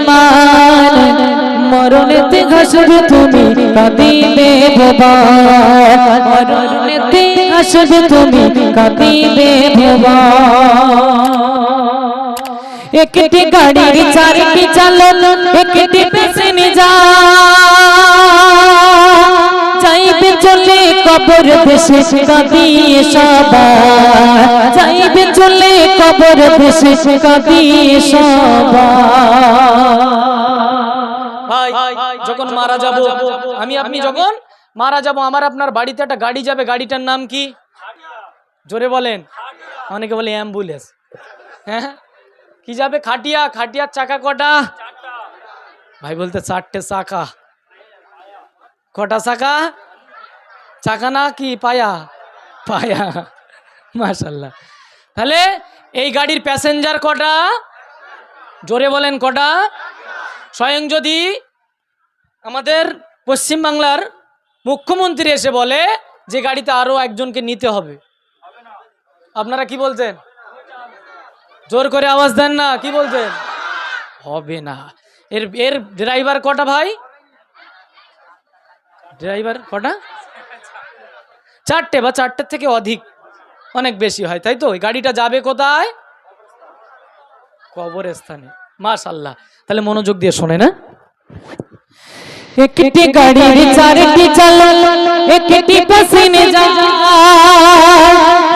মুসলমান মরণেতে হাসবে তুমি কাঁদিবে ভগবান মরণেতে হাসবে তুমি কাঁদিবে ভগবান একটি গাড়ির চারটি চালক একটি প্যাসেঞ্জার যাইবে চলে কবর দেশে কাঁদিয়ে সবাই যাইবে চলে কবর দেশে কাঁদিয়ে সবাই ভাই যখন মারা যাব আমি আপনি যখন মারা যাব আমার আপনার বাড়িতে একটা গাড়ি যাবে গাড়িটার নাম কি জোরে বলেন অনেকে বলে অ্যাম্বুলেন্স হ্যাঁ কি যাবে খাটিয়া খাটিয়ার চাকা কটা ভাই বলতে চারটে চাকা কটা চাকা চাকা না কি পায়া পায়া মাশাআল্লাহ তাহলে এই গাড়ির প্যাসেঞ্জার কটা জোরে বলেন কটা স্বয়ং যদি আমাদের পশ্চিম বাংলার মুখ্যমন্ত্রী এসে বলে যে গাড়িতে আরো একজনকে নিতে হবে আপনারা কি বলছেন জোর করে আওয়াজ দেন না কি বলছেন হবে না এর এর ড্রাইভার কটা ভাই ড্রাইভার কটা চারটে বা চারটের থেকে অধিক অনেক বেশি হয় তাই তো ওই গাড়িটা যাবে কোথায় কবরস্থানে মাশাআল্লাহ তাহলে মনোযোগ দিয়ে শোনে না একটি গাড়ির চারটি চালক একটি প্যাসেঞ্জার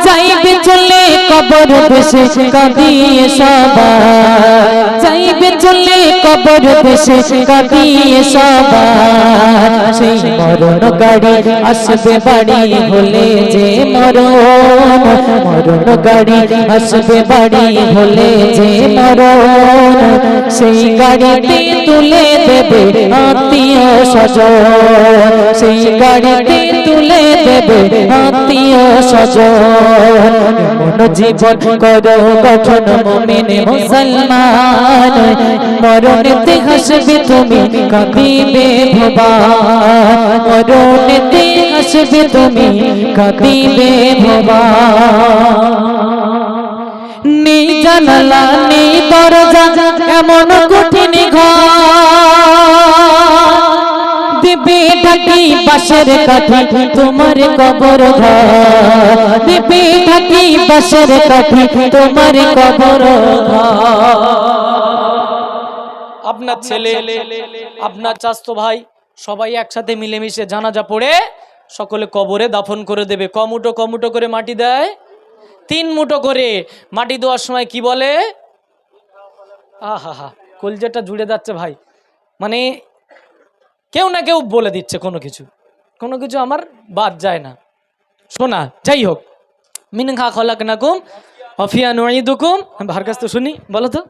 যাইবে চলে কবর দেশে কাঁদিয়ে সবাই যাইবে চলে কবর দেশে কাঁদিয়ে সবাই সেই মরণ গাড়ি আসবে বাড়ি হলে যে মরণ মরণ গাড়ি আসবে বাড়ি হলে যে মরণ সেই গাড়িতে তুলে দেবে আত্মীয় স্বজন সেই গাড়িতে তুলে দেবে আত্মীয় স্বজন এমন জীবন করো গঠন মুমিন মুসলমান মরণেতে হাসবে তুমি কাঁদিবে ভগবান মরণেতে হাসবে তুমি কাঁদিবে ভগবান নেই জানালা নেই দরজা এমন কঠিন ঘর দিবে ঢাকি বাঁশের কাঠি তোমার কবর ঘর দিবে ঢাকি বাঁশের কাঠি তোমার কবর ঘর আপনার ছেলে আপনার চাচতো ভাই সবাই একসাথে মিলেমিশে জানাজা পড়ে সকলে কবরে দাফন করে দেবে কমুটো করে মাটি দেয় 3 মুঠো করে মাটি দেওয়ার সময় কি বলে আহা কলজেটা জুড়ে যাচ্ছে ভাই মানে কেউ না কেউ বলে দিচ্ছে কোনো কিছু আমার বাদ যায় না শোনা যাই হোক মিনহা খলাকনাকুম ওয়া ফিহা নুঈদুকুম ভার কাছ থেকে শুনি বলো তো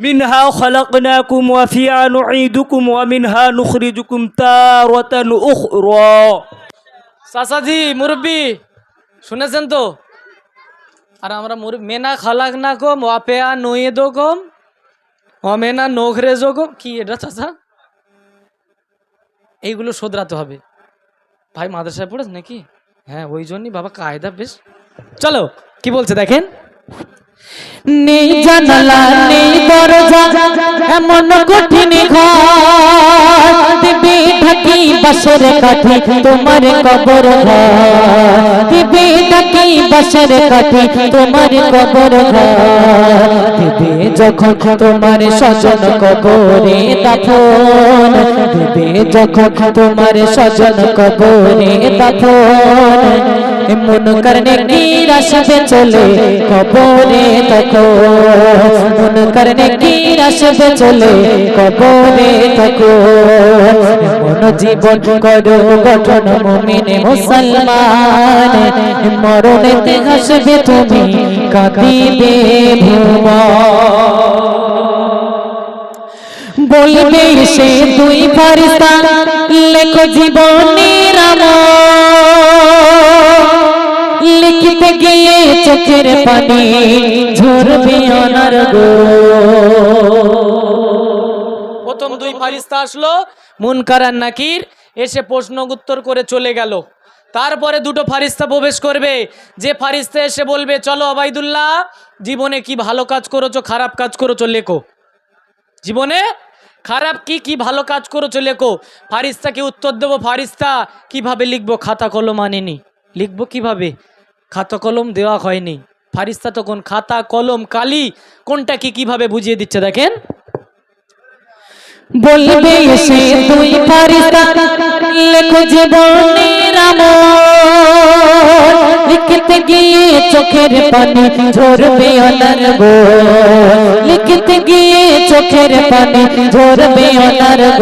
মিনহা খলাকনাকুম ওয়া ফিহা নুঈদুকুম ওয়া মিনহা নুখরিজুকুম তারাতান উখরা চাচাজি মুরব্বি শুনেছেন তো আর আমরা মেনা খলাকনাকুম ওয়া ফিহা নুঈদুকুম ওয়া মিনহা নুখরিজুকুম কি এটা চাচা এইগুলো শোধরাতে হবে ভাই মাদ্রাসায় পড়েছ নাকি হ্যাঁ ওই জন্যই বাবা কায়দা বেশ চলো কি বলছে দেখেন নেই জানালা নেই দরজা এমন কঠিন ঘর দিবে ঢাকি বাঁশের কাঠি তোমার কবর ঘর দিবে ঢাকি বাঁশের কাঠি তোমার কবর ঘর দিবে যখন তোমার স্বজন কবরে দাফন দিবে যখন তোমার স্বজন কবরে দাফন মন করনে কি আসবে চলে কবরে তখন মন করনে কি আসবে চলে কবরে তখন মন জীবন করো গঠন মুমিন মুসলমান মরণেতে হাসবে তুমি কাঁদিবে বলবে সে 2 ফেরেশতা লেখো জীবনের লিখতে গিয়ে চোখের পানি ঝরবে অনার গো প্রথম 2 ফেরেশতা আসলো মুনকার আর নাকির এসে প্রশ্ন উত্তর করে চলে গেল তারপরে 2টো ফেরেশতা প্রবেশ করবে যে ফেরেশতা এসে বলবে চলো আবাইদুল্লাহ জীবনে কি ভালো কাজ করেছো খারাপ কাজ করেছো লেখো জীবনে খারাপ কি কি ভালো কাজ করেছো লেখো। ফারিস্তাকে উত্তর দেবো, ফারিস্তা কিভাবে লিখবো, খাতা কলম আনেনি, লিখবো কিভাবে, খাতা কলম দেওয়া হয়নি। ফারিস্তা তখন খাতা কলম কালি কোনটা কি কিভাবে বুঝিয়ে দিচ্ছে দেখেন। বলবে এসে দুই ফারিস্তা লেখো জীবনের আমল, লিখতে গিয়ে চোখের পানি ঝরবে অনর্গল, লিখতে গিয়ে চোখের পানি ঝরবে অনর্গল।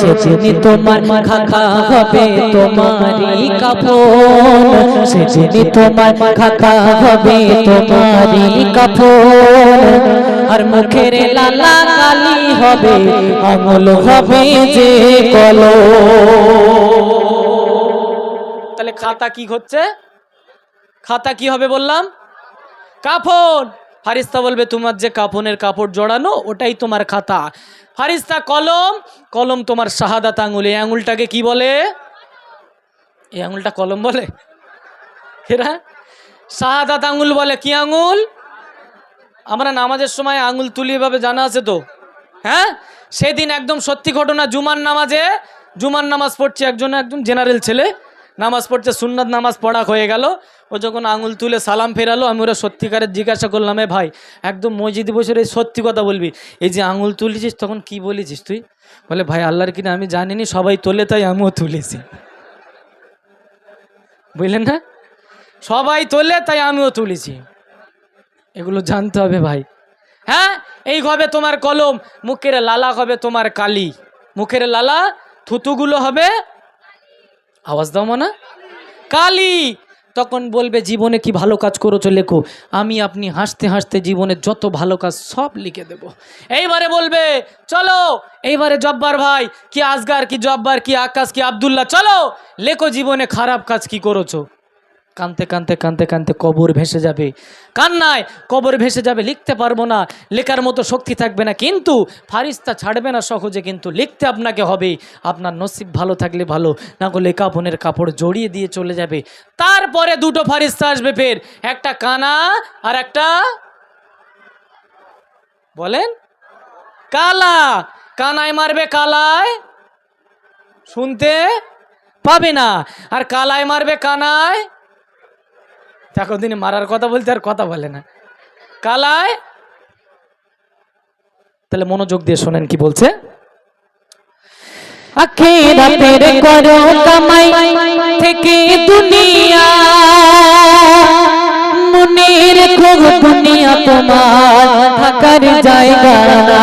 সেদিন তোমার খাতা হবে তোমারই কাফন, সেদিন তোমার খাতা হবে তোমারই কাফন। আর মুখের লালা কালি হবে, আঙুল হবে যে কলম। তাহলে খাতা কি হচ্ছে, খাতা কি হবে বললাম, কাফন। ফারিস্তা বলবে তোমার যে কাফনের কাপড় জড়ানো ওটাই তোমার খাতা। ফারিস্তা কলম, কলম তোমার শাহাদাত আঙুল। এই আঙুলটাকে কি বলে, এই আঙুলটা কলম বলে, এরা শাহাদাত আঙুল বলে। কি আঙুল, আমরা নামাজের সময় আঙুল তুলি এভাবে জানা আছে তো, হ্যাঁ। সেদিন একদম সত্যি ঘটনা, জুমার নামাজে, জুমার নামাজ পড়ছে একজন জেনারেল ছেলে নামাজ পড়ছে, সুন্নাত নামাজ পড়া হয়ে গেল। ও যখন আঙুল তুলে সালাম ফেরালো, আমি ওরা সত্যিকারের জিজ্ঞাসা করলাম, এ ভাই একদম মসজিদে বসে এই সত্যি কথা বলবি, এই যে আঙুল তুলেছিস তখন কি বলেছিস তুই? বলে ভাই আল্লাহর কিনা আমি জানিনি, সবাই তোলে তাই আমিও তুলেছি। বুঝলেন না, সবাই তোলে তাই আমিও তুলেছি। এগুলো জানতে হবে ভাই। হ্যাঁ, এই হবে তোমার কলম, মুখের লালা হবে তোমার কালি, মুখের লালা থুতুগুলো হবে, আওয়াজ দাও মনে, কালি। তখন বলবে জীবনে কি ভালো কাজ করেছো লেখো, আমি আপনি হাসতে হাসতে জীবনে যত ভালো কাজ সব লিখে দেব। এইবারে বলবে চলো, এইবারে জব্বার ভাই কি আসগার কি জব্বার কি আকাশ কি আব্দুল্লাহ, চলো লেখো জীবনে খারাপ কাজ কি করেছো। কানতে কানতে কানতে কানতে কবর ভেসে যাবে, কান্নায় কবর ভেসে যাবে, লিখতে পারবো না, লেখার মতো শক্তি থাকবে না। কিন্তু ফারিস্তা ছাড়বে না সহজে, কিন্তু লিখতে আপনাকে হবে। আপনার নসিব ভালো থাকলে ভালো, না হলে কাফনের কাপড় জড়িয়ে দিয়ে চলে যাবে। তারপরে দুটো ফারিস্তা আসবে ফের, একটা কানা আর একটা বলেন কালা। কানায় মারবে, কালায় শুনতে পাবে না, আর কালায় মারবে কানায়, দেখো দিনে মারার কথা বলতে আর কথা বলে না, কালায়। তাহলে মনোযোগ দিয়ে শোনেন কি বলছে। আখিরাতের করো কামাই থেকে দুনিয়া, মনে রেখো দুনিয়া তোমার থাকার জায়গা না।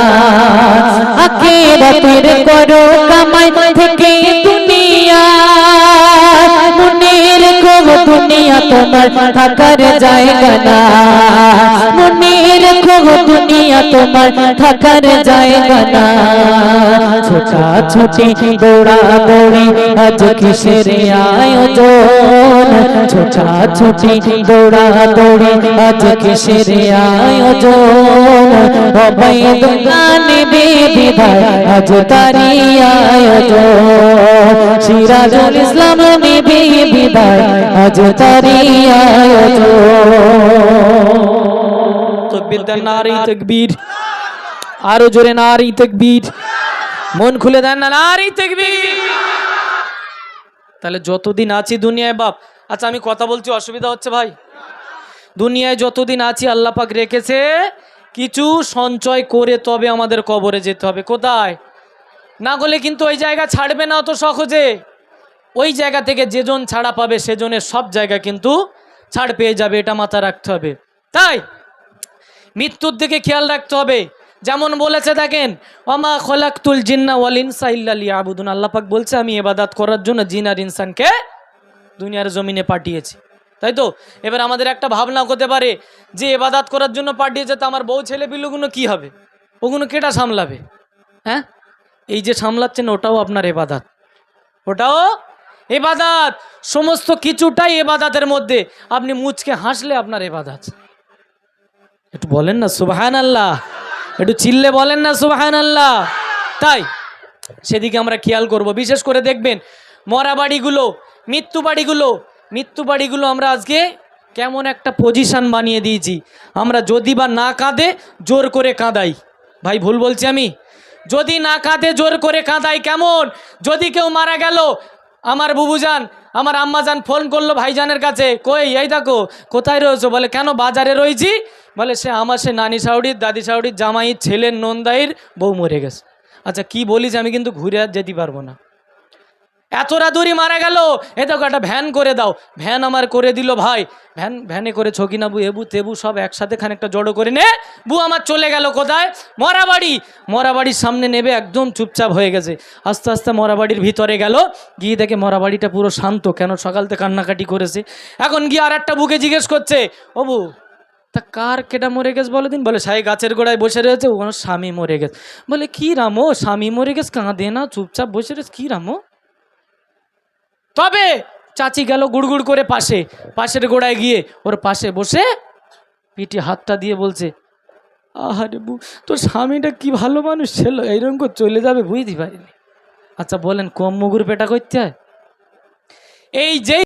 আখিরাতের করো কামাই থেকে দুনিয়া, মনে রেখো দুনিয়া তোমার থাকার জায়গা না। মনে রেখো দুনিয়া তোমার থাকার জায়গা না। ছোটা ছোটি দৌড়া দৌড়ি আজ কিসের আয়োজন, ছোটা ছোটি দৌড়া দৌড়ি আজ কিসের আয়োজন। ওবাইদুল্লাহ নবী বিদায় আজ তারি আয়োজন, সিরাজুল ইসলাম নবী বিদায় আজ তারি আয়োজন। তাকবীর দেন, নারী তাকবীর, আরো জোরে নারী তাকবীর, মন খুলে দেন না নারী তাকবীর। তাহলে যতদিন আছি দুনিয়ায় বাপ, আচ্ছা আমি কথা বলছি অসুবিধা হচ্ছে ভাই? দুনিয়ায় যতদিন আছি আল্লাহ পাক রেখেছে কিছু সঞ্চয় করে তবে আমাদের কবরে যেতে হবে। কোথায়? না গেলে কিন্তু ওই জায়গা ছাড়বে না অত সহজে। ওই জায়গা থেকে যেজন ছাড়া পাবে সেজনের সব জায়গা কিন্তু ছাড় পেয়ে যাবে, এটা মাথা রাখতে হবে। তাই মৃত্যুর দিকে খেয়াল রাখতে হবে। যেমন বলেছে দেখেন, ওমা খলাকতুল জিন্না ওয়াল ইনসা ইল্লা লিয়াবুদুন, আল্লাহ পাক বলছে আমি ইবাদত করার জন্য জিন আর ইনসানকে দুনিয়ার জমিনে পাঠিয়েছি। তাই তো এবার আমাদের একটা ভাবনা হতে পারে যে ইবাদত করার জন্য পাঠিয়েছে, তো আমার বউ ছেলে পিলুগুলো কি হবে, ওগুলো কেটা সামলাবে? হ্যাঁ, এই যে সামলাচ্ছেন ওটাও আপনার ইবাদত, ওটাও ইবাদত। সমস্ত কিছুটাই ইবাদতের মধ্যে। আপনি মুচকে হাসলে আপনার ইবাদত। একটু বলেন না সুবহানাল্লাহ, একটু চিল্লে বলেন না সুবহানাল্লাহ। তাই সেদিকে আমরা খেয়াল করব। বিশেষ করে দেখবেন মরা বাড়িগুলো, মৃত্যু বাড়িগুলো আমরা আজকে কেমন একটা পজিশন বানিয়ে দিয়েছি। আমরা যদি বা না কাঁদে জোর করে কাঁদাই। ভাই ভুল বলছি আমি? যদি না কাঁদে জোর করে কাঁদাই কেমন? যদি কেউ মারা গেল, আমার বুবুজান আমার আম্মাজান ফোন করলো ভাইজানের কাছে, কই এই দেখো কোথায় রয়েছো? বলে কেন বাজারে রয়েছি? বলে সে নানি সাউডির দাদি সাউডির জামাই ছেলের নন্দাইর বউ মরে গেছে। আচ্ছা কি বলিস, আমি কিন্তু ঘুরে আর যেতে পারবো না, এত রাদুরি মারা গেল, এ দেখো একটা ভ্যান করে দাও। ভ্যান আমার করে দিল ভাই, ভ্যানে করে ছকিনা বু এবু তেবু সব একসাথে খানিকটা জড়ো করে নে বু আমার চলে গেল কোথায়? মরাবাড়ি। মরাবাড়ির সামনে নেবে একদম চুপচাপ হয়ে গেছে। আস্তে আস্তে মরাবাড়ির ভিতরে গেল, গিয়ে দেখে মরাবাড়িটা পুরো শান্ত, কেন সকাল থেকে কান্নাকাটি করেছে। এখন গিয়ে আর একটা বুকে জিজ্ঞেস করছে, ও বু তা কার কেটা মরে গেছে বলে দিন? বলে সাই গাছের গোড়ায় বসে রয়েছে, ওনার স্বামী মরে গেছে। বলে কি রামো, স্বামী মরে গেছে, কাঁদে না, চুপচাপ বসে রয়েছে, কি রামো? তবে চাচি গেল গুড়গুড় করে পাশের গোড়ায় গিয়ে ওর পাশে বসে পিঠে হাতটা দিয়ে বলছে, আহারে বু তোর স্বামীটা কি ভালো মানুষ ছিল, এইরকম করে চলে যাবে বুঝতে পারিনি। আচ্ছা বলেন কম মুগুর পেটা করতে হয়? এই যে